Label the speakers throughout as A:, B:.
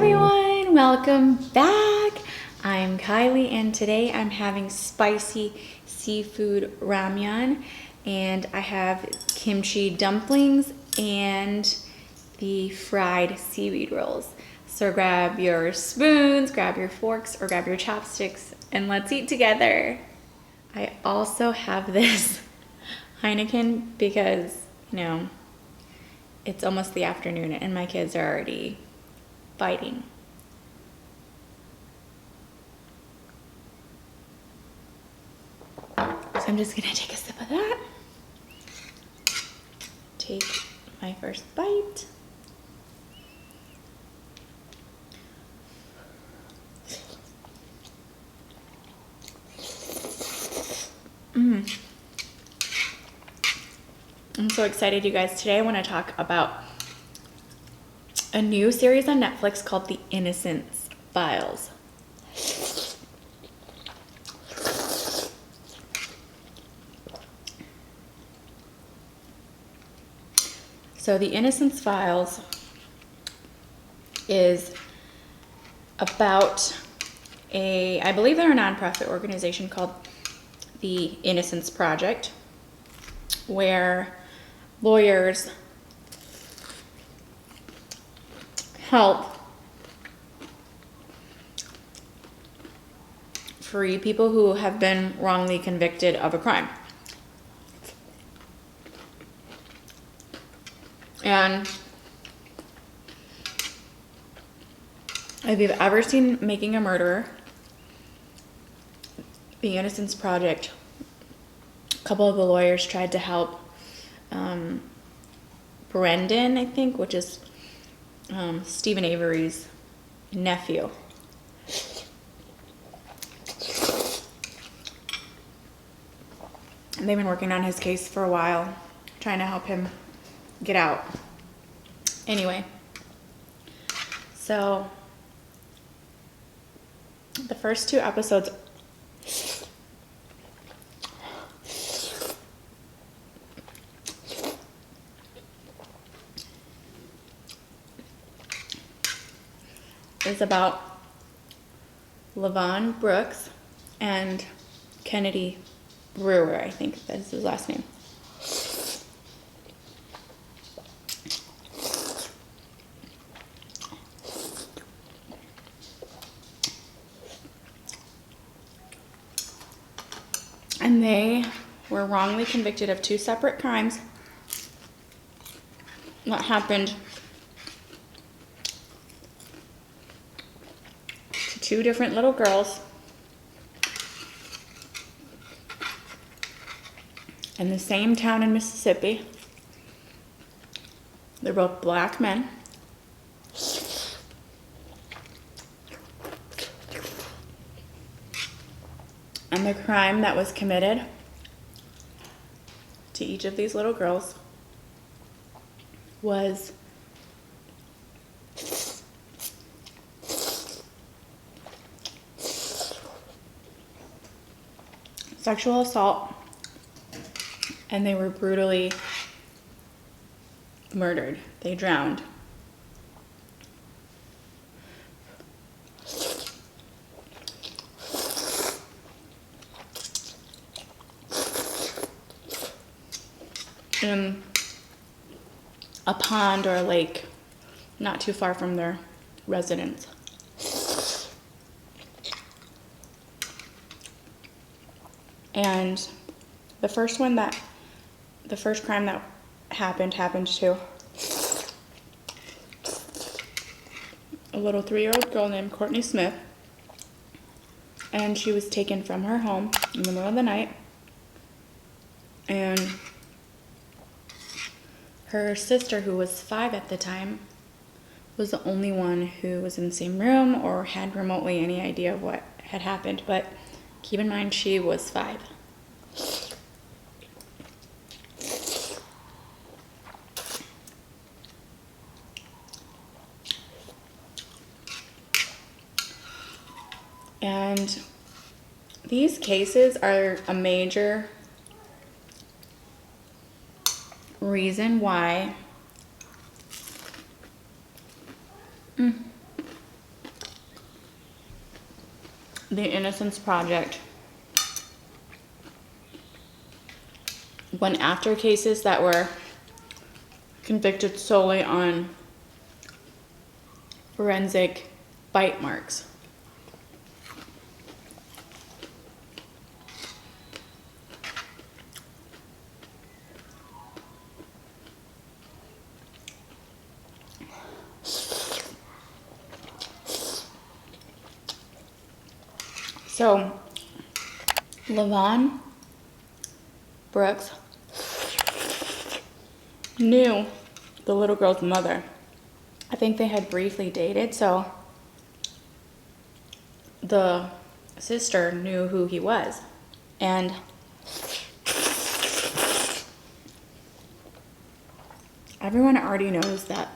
A: everyone, welcome back. I'm Kylie and today I'm having spicy seafood ramyun and I have kimchi dumplings and the fried seaweed rolls. So grab your spoons, grab your forks, or grab your chopsticks and let's eat together. I also have this Heineken because, it's almost the afternoon and my kids are already fighting. So I'm just gonna take a sip of that. Take my first bite. I'm so excited, you guys. Today I want to talk about a new series on Netflix called The Innocence Files. So The Innocence Files is about I believe they're a nonprofit organization called the Innocence Project, where lawyers help free people who have been wrongly convicted of a crime. And if you've ever seen Making a Murderer, the Innocence Project, a couple of the lawyers tried to help Brendan, I think, which is Stephen Avery's nephew. And they've been working on his case for a while, trying to help him get out. Anyway, so the first two episodes is about Levon Brooks and Kennedy Brewer, I think that's his last name. And they were wrongly convicted of two separate crimes that happened to two different little girls in the same town in Mississippi. They're both black men. And the crime that was committed to each of these little girls was sexual assault, and they were brutally murdered. They drowned. In a pond or a lake not too far from their residence. And the first crime that happened to a little 3-year-old girl named Courtney Smith, and she was taken from her home in the middle of the night, and her sister, who was 5 at the time, was the only one who was in the same room or had remotely any idea of what had happened. But keep in mind, she was 5. And these cases are a major reason why the Innocence Project went after cases that were convicted solely on forensic bite marks. So, Levon Brooks knew the little girl's mother. I think they had briefly dated, so the sister knew who he was. And everyone already knows that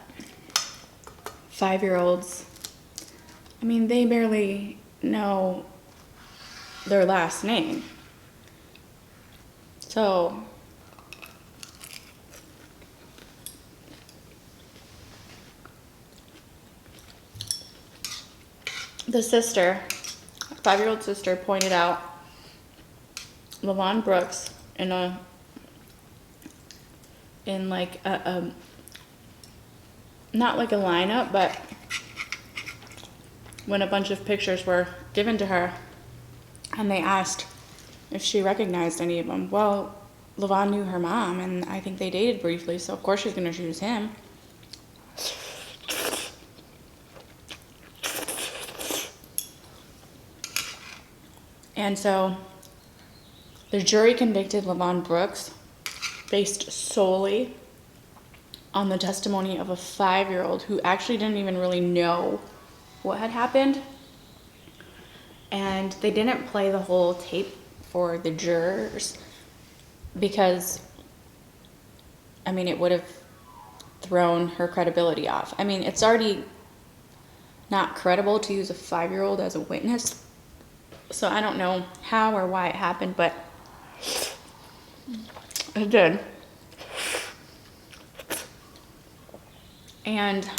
A: 5-year-olds, I mean, they barely know their last name. So the sister, 5-year-old sister, pointed out Levon Brooks in like a not like a lineup, but when a bunch of pictures were given to her and they asked if she recognized any of them. Well, Levon knew her mom, and I think they dated briefly, so of course she's going to choose him. And so the jury convicted Levon Brooks based solely on the testimony of a 5-year-old who actually didn't even really know what had happened. And they didn't play the whole tape for the jurors because, I mean, it would have thrown her credibility off. I mean, it's already not credible to use a 5-year-old as a witness. So I don't know how or why it happened, but it did. And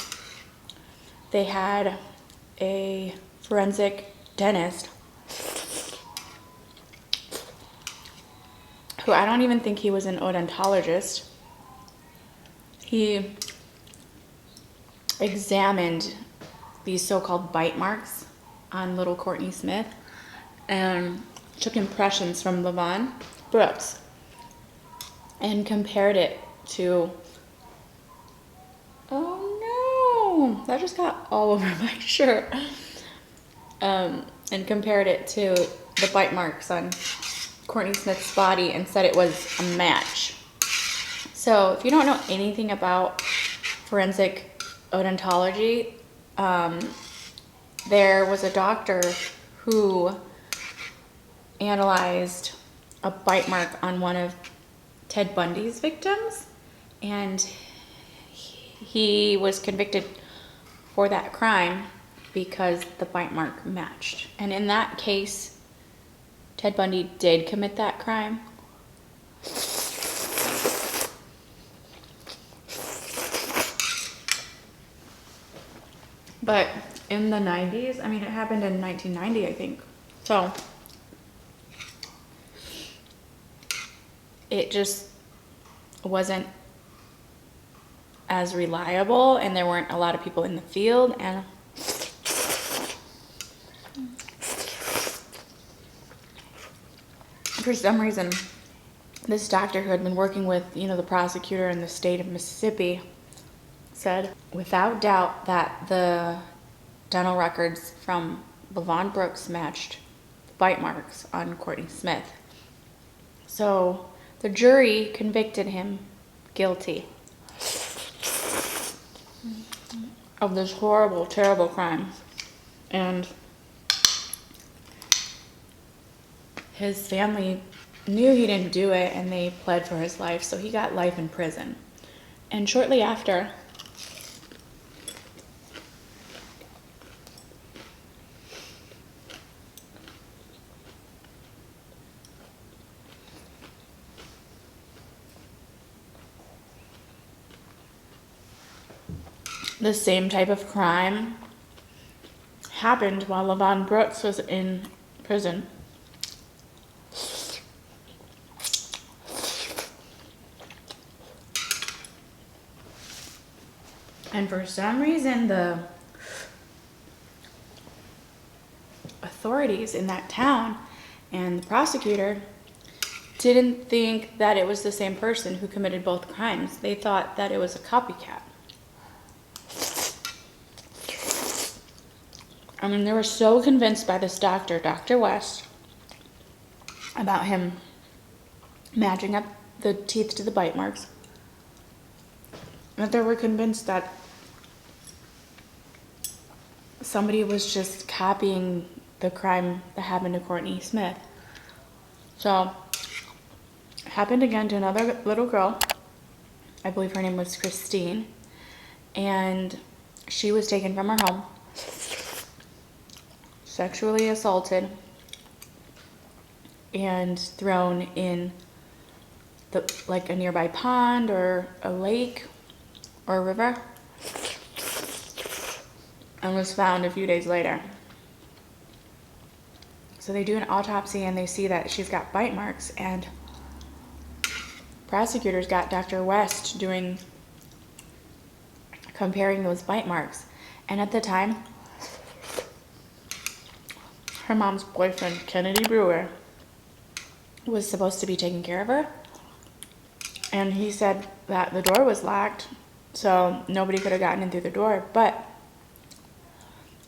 A: they had a forensic dentist who I don't even think he was an odontologist. He examined these so-called bite marks on little Courtney Smith and took impressions from Levon Brooks and compared it to, oh no, that just got all over my shirt. And compared it to the bite marks on Courtney Smith's body and said it was a match. So if you don't know anything about forensic odontology, there was a doctor who analyzed a bite mark on one of Ted Bundy's victims, and he was convicted for that crime because the bite mark matched. And in that case, Ted Bundy did commit that crime. But in the 90s, I mean, it happened in 1990, I think. So it just wasn't as reliable, and there weren't a lot of people in the field, and for some reason, this doctor who had been working with, the prosecutor in the state of Mississippi said, without doubt, that the dental records from Levon Brooks matched bite marks on Courtney Smith. So the jury convicted him guilty of this horrible, terrible crime. And his family knew he didn't do it, and they pled for his life, so he got life in prison. And shortly after, the same type of crime happened while Levon Brooks was in prison. And for some reason, the authorities in that town and the prosecutor didn't think that it was the same person who committed both crimes. They thought that it was a copycat. I mean, they were so convinced by this doctor, Dr. West, about him matching up the teeth to the bite marks, that they were convinced that somebody was just copying the crime that happened to Courtney Smith. So, it happened again to another little girl. I believe her name was Christine. And she was taken from her home, sexually assaulted, and thrown in like a nearby pond or a lake or a river, and was found a few days later. So they do an autopsy and they see that she's got bite marks, and prosecutors got Dr. West comparing those bite marks. And at the time, her mom's boyfriend, Kennedy Brewer, was supposed to be taking care of her. And he said that the door was locked, so nobody could have gotten in through the door. But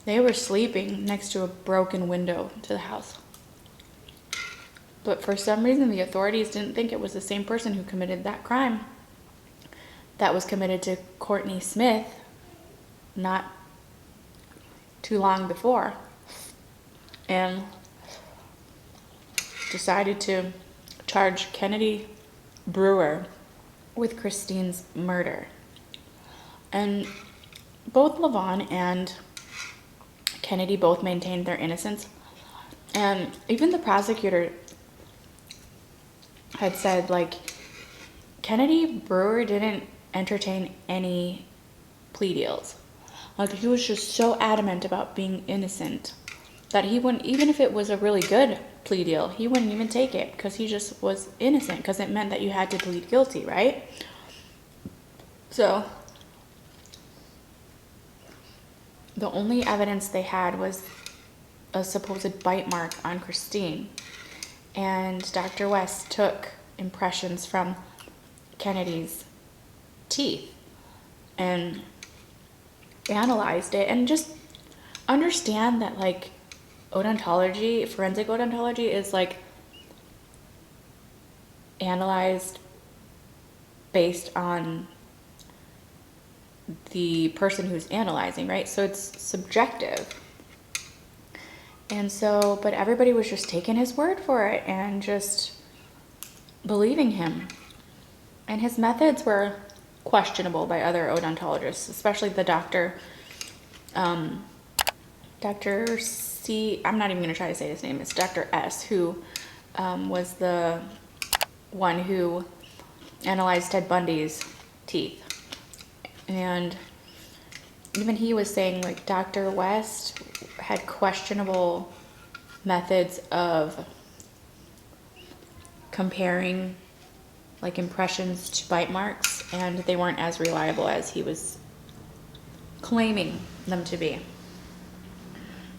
A: they were sleeping next to a broken window to the house. But for some reason, the authorities didn't think it was the same person who committed that crime that was committed to Courtney Smith not too long before, and decided to charge Kennedy Brewer with Christine's murder. And both Levon and Kennedy both maintained their innocence. And even the prosecutor had said, like, Kennedy Brewer didn't entertain any plea deals. Like, he was just so adamant about being innocent that he wouldn't, even if it was a really good plea deal, he wouldn't even take it because he just was innocent, because it meant that you had to plead guilty, right? So the only evidence they had was a supposed bite mark on Christine. And Dr. West took impressions from Kennedy's teeth and analyzed it. And just understand that, like, odontology, forensic odontology, is like analyzed based on the person who's analyzing, right? So it's subjective. And so, but everybody was just taking his word for it and just believing him. And his methods were questionable by other odontologists, especially the Dr. C, I'm not even going to try to say his name, it's Dr. S, who was the one who analyzed Ted Bundy's teeth. And even he was saying, like, Dr. West had questionable methods of comparing, like, impressions to bite marks, and they weren't as reliable as he was claiming them to be.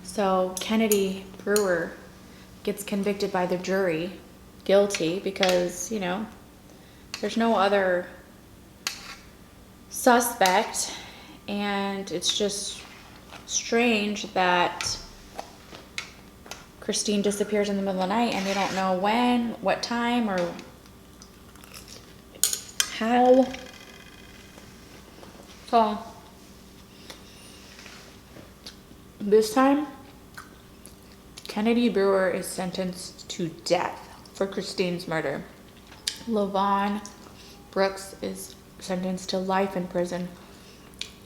A: So Kennedy Brewer gets convicted by the jury guilty because, you know, there's no other suspect, and it's just strange that Christine disappears in the middle of the night and they don't know when, what time, or how. So this time, Kennedy Brewer is sentenced to death for Christine's murder. Levon Brooks is sentenced to life in prison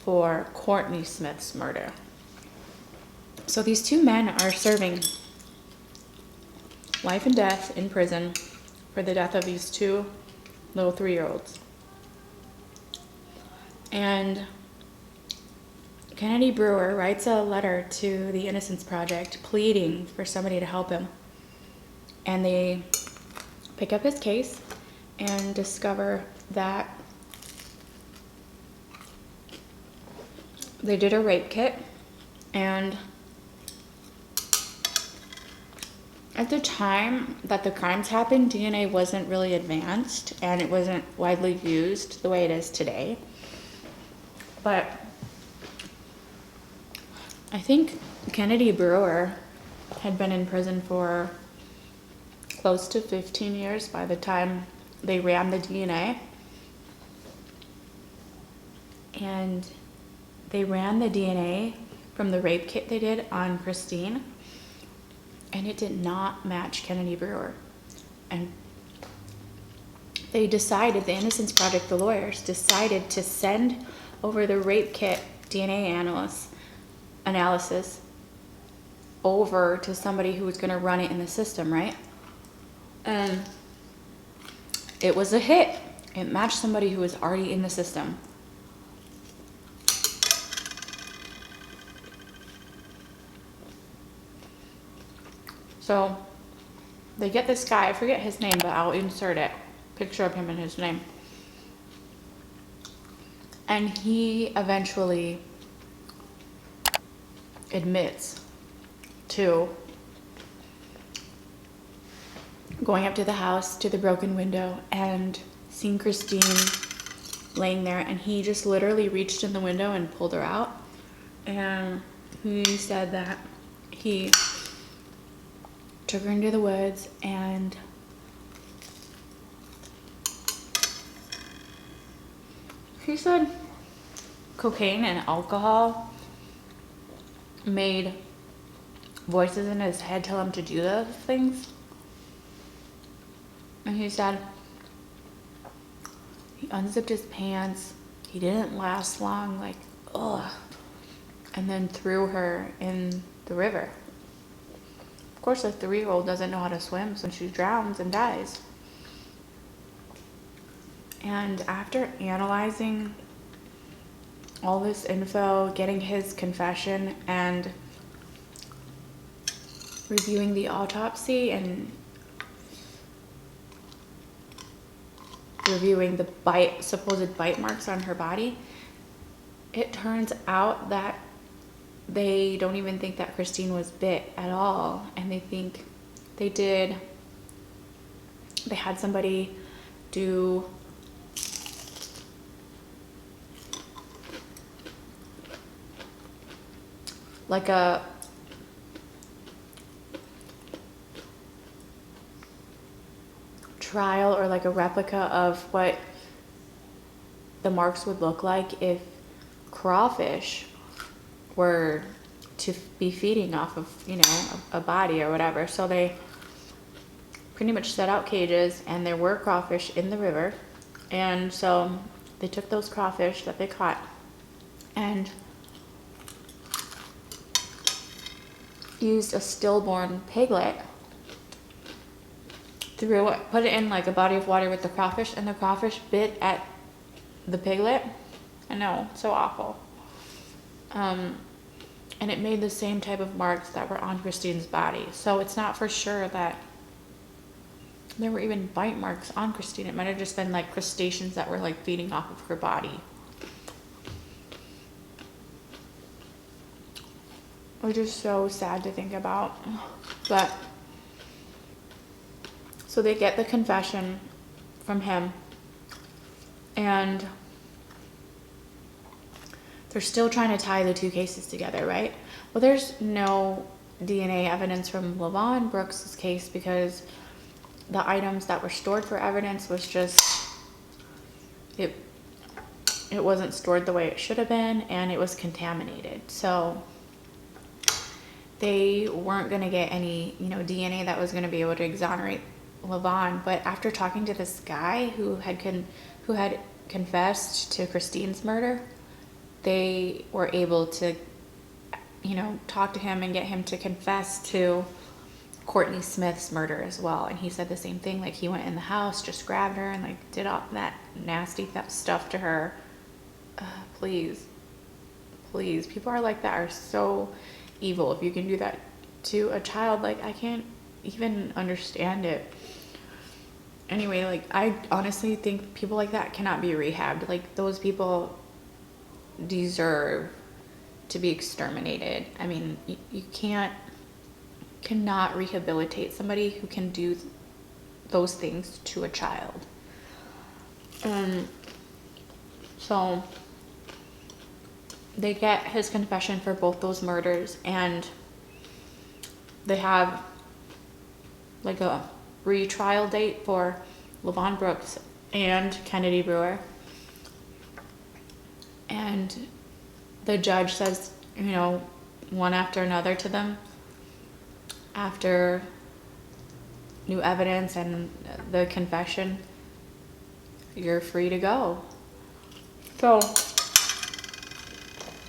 A: for Courtney Smith's murder. So these two men are serving life and death in prison for the death of these two little 3-year-olds. And Kennedy Brewer writes a letter to the Innocence Project pleading for somebody to help him. And they pick up his case and discover that they did a rape kit, and at the time that the crimes happened, DNA wasn't really advanced and it wasn't widely used the way it is today. But I think Kennedy Brewer had been in prison for close to 15 years by the time they ran the DNA. And they ran the DNA from the rape kit they did on Christine, and it did not match Kennedy Brewer. And they decided, the Innocence Project, the lawyers, decided to send over the rape kit DNA analysis over to somebody who was going to run it in the system, right? And it was a hit. It matched somebody who was already in the system. So they get this guy, I forget his name, but I'll insert it, picture of him and his name. And he eventually admits to going up to the house, to the broken window, and seeing Christine laying there, and he just literally reached in the window and pulled her out. And he said that he took her into the woods, and he said cocaine and alcohol made voices in his head tell him to do those things. And he said he unzipped his pants, he didn't last long, like, ugh, and then threw her in the river. Of course, a 3-year-old doesn't know how to swim, so she drowns and dies. And after analyzing all this info, getting his confession, and reviewing the autopsy and reviewing the supposed bite marks on her body, it turns out that they don't even think that Christine was bit at all, and they think they had somebody do like a trial or like a replica of what the marks would look like if crawfish were to be feeding off of, you know, a body or whatever. So they pretty much set out cages, and there were crawfish in the river. And so they took those crawfish that they caught and used a stillborn piglet, put it in like a body of water with the crawfish, and the crawfish bit at the piglet. I know, so awful. And it made the same type of marks that were on Christine's body. So it's not for sure that there were even bite marks on Christine. It might have just been like crustaceans that were like feeding off of her body. Which is so sad to think about. But so they get the confession from him, and they're still trying to tie the two cases together, right? Well, there's no DNA evidence from Levon Brooks' case because the items that were stored for evidence was just, it wasn't stored the way it should have been, and it was contaminated. So they weren't going to get any, you know, DNA that was going to be able to exonerate Levon. But after talking to this guy who had confessed to Christine's murder, they were able to, you know, talk to him and get him to confess to Courtney Smith's murder as well. And he said the same thing, like he went in the house, just grabbed her and like did all that nasty stuff to her. Please please. People are like that are so evil. If you can do that to a child, like, I can't even understand it. Anyway, like, I honestly think people like that cannot be rehabbed. Like, those people deserve to be exterminated. I mean, you cannot rehabilitate somebody who can do those things to a child. So they get his confession for both those murders, and they have like a retrial date for Levon Brooks and Kennedy Brewer. And the judge says, you know, one after another to them, after new evidence and the confession, you're free to go. So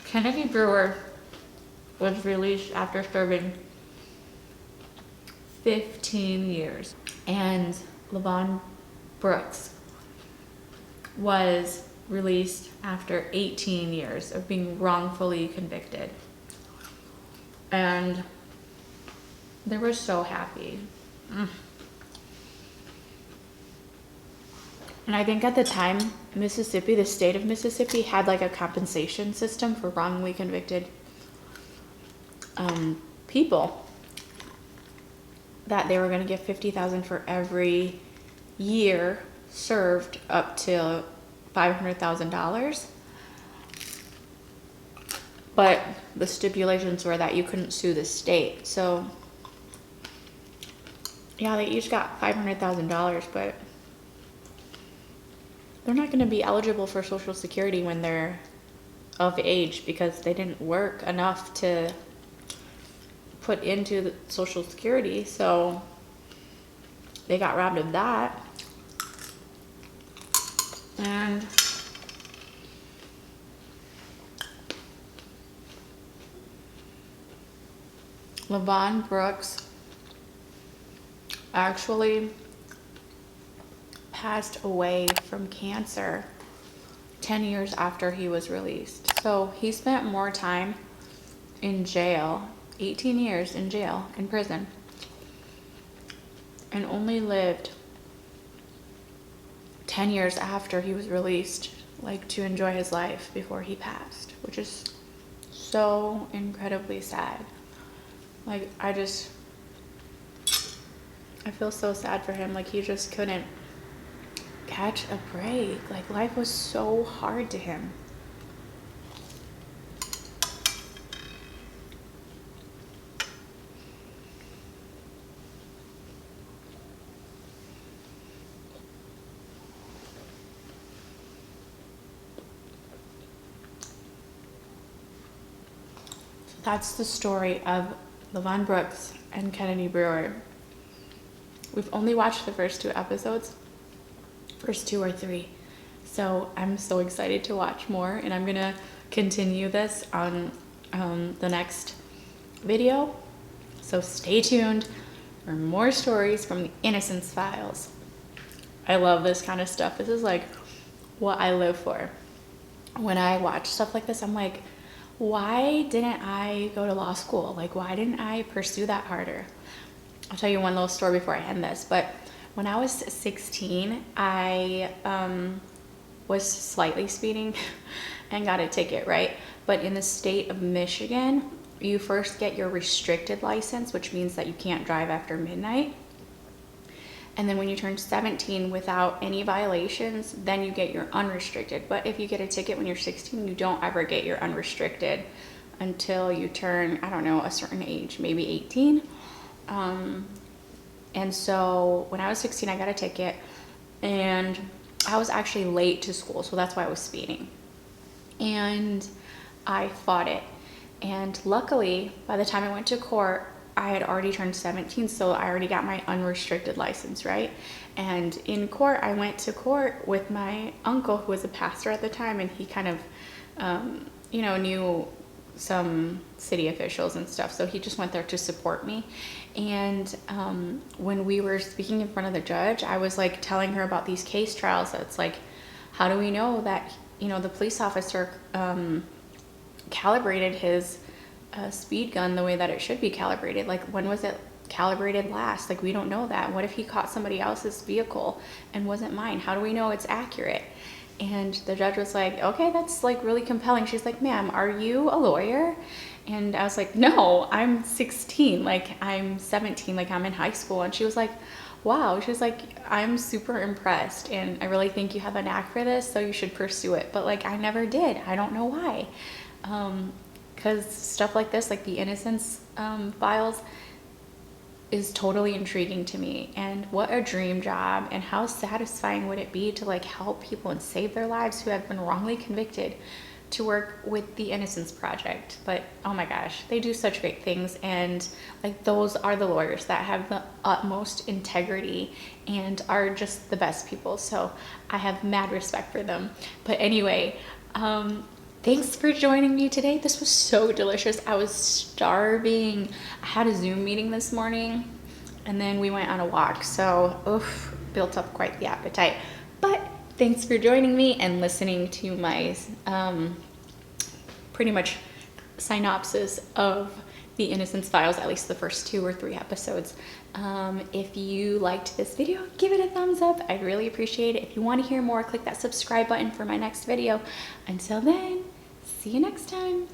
A: Kennedy Brewer was released after serving 15 years, and Levon Brooks was released after 18 years of being wrongfully convicted. And they were so happy. And I think at the time, Mississippi, the state of Mississippi, had like a compensation system for wrongly convicted people, that they were going to give $50,000 for every year served up to $500,000. But the stipulations were that you couldn't sue the state. So yeah, they each got $500,000, but they're not going to be eligible for Social Security when they're of age, because they didn't work enough to put into the Social Security. So they got robbed of that. And Levon Brooks actually passed away from cancer 10 years after he was released. So he spent more time in jail, 18 years in jail, in prison, and only lived 10 years after he was released, like, to enjoy his life before he passed, which is so incredibly sad. Like, I feel so sad for him. Like, he just couldn't catch a break. Like, life was so hard to him. That's the story of Levon Brooks and Kennedy Brewer. We've only watched the first 2 episodes, first 2 or 3. So I'm so excited to watch more, and I'm gonna continue this on the next video. So stay tuned for more stories from the Innocence Files. I love this kind of stuff. This is like what I live for. When I watch stuff like this, I'm like, why didn't I go to law school? Like, why didn't I pursue that harder? I'll tell you one little story before I end this, but when I was 16, I was slightly speeding and got a ticket, right? But in the state of Michigan, you first get your restricted license, which means that you can't drive after midnight. And then when you turn 17 without any violations, then you get your unrestricted. But if you get a ticket when you're 16, you don't ever get your unrestricted until you turn, I don't know, a certain age, maybe 18. And so when I was 16, I got a ticket, and I was actually late to school, so that's why I was speeding. And I fought it. And luckily, by the time I went to court, I had already turned 17, so I already got my unrestricted license, right? And in court, I went to court with my uncle, who was a pastor at the time, and he kind of, knew some city officials and stuff, so he just went there to support me. And when we were speaking in front of the judge, I was like telling her about these case trials. That's like, how do we know that, the police officer calibrated his speed gun the way that it should be calibrated. Like, when was it calibrated last? Like, we don't know that. What if he caught somebody else's vehicle and wasn't mine? How do we know it's accurate? And the judge was like, okay, that's like really compelling. She's like, ma'am, are you a lawyer? And I was like, no, I'm 16. Like, I'm 17. Like, I'm in high school. And she was like, wow. She was like, I'm super impressed, and I really think you have a knack for this, so you should pursue it. But like, I never did. I don't know why. Because stuff like this, like the Innocence files, is totally intriguing to me. And what a dream job, and how satisfying would it be to like help people and save their lives who have been wrongly convicted, to work with the Innocence Project. But oh my gosh, they do such great things, and like, those are the lawyers that have the utmost integrity and are just the best people. So I have mad respect for them. But anyway, thanks for joining me today. This was so delicious. I was starving. I had a Zoom meeting this morning, and then we went on a walk. So, oof, built up quite the appetite. But thanks for joining me and listening to my pretty much synopsis of the Innocence Files, at least the first 2 or 3 episodes. If you liked this video, give it a thumbs up. I'd really appreciate it. If you want to hear more, click that subscribe button for my next video. Until then, see you next time.